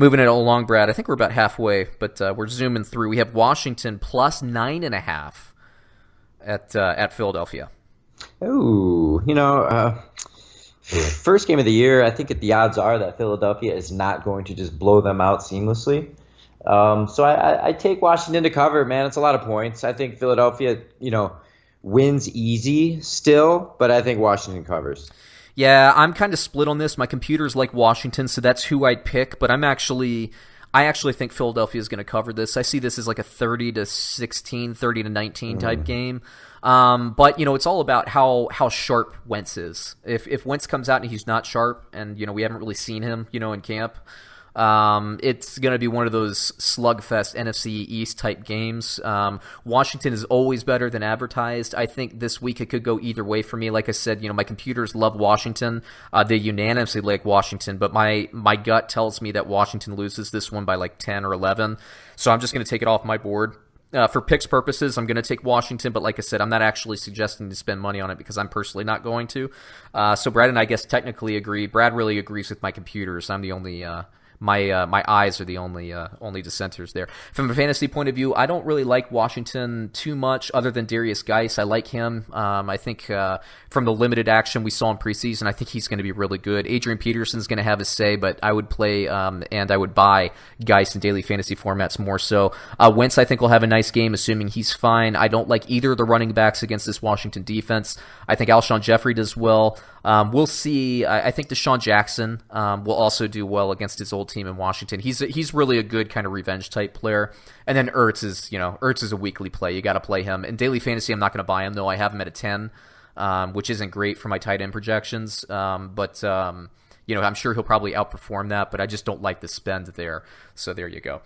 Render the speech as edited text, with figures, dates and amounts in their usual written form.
Moving it along, Brad. I think we're about halfway, but we're zooming through. We have Washington plus 9.5 at Philadelphia. Oh, first game of the year, I think the odds are that Philadelphia is not going to just blow them out seamlessly. So I take Washington to cover, man. It's a lot of points. I think Philadelphia, wins easy still, but I think Washington covers. Yeah, I'm kind of split on this. My computer's like Washington, so that's who I'd pick, but I actually think Philadelphia is going to cover this. I see this as like a 30-16, 30-19 type game. But it's all about how sharp Wentz is. If Wentz comes out and he's not sharp, and we haven't really seen him, in camp, it's going to be one of those slugfest NFC East type games. Washington is always better than advertised. I think this week it could go either way for me. Like I said, my computers love Washington. They unanimously like Washington, but my gut tells me that Washington loses this one by like 10 or 11. So I'm just going to take it off my board. For picks purposes, I'm going to take Washington, but like I said, I'm not actually suggesting to spend money on it because I'm personally not going to. So Brad and I guess technically agree. Brad really agrees with my computers. I'm the only my eyes are the only dissenters there. From a fantasy point of view, I don't really like Washington too much other than Darius Geis. I like him. I think from the limited action we saw in preseason, I think he's going to be really good. Adrian Peterson's going to have his say, but I would play and I would buy Geis in daily fantasy formats more so. Wentz, I think, will have a nice game, assuming he's fine. I don't like either of the running backs against this Washington defense. I think Alshon Jeffrey does well. We'll see. I think Deshaun Jackson will also do well against his old team in Washington. He's really a good kind of revenge type player. And then Ertz is a weekly play. You got to play him. In daily fantasy, I'm not going to buy him though. I have him at a 10, which isn't great for my tight end projections. But I'm sure he'll probably outperform that. But I just don't like the spend there. So there you go.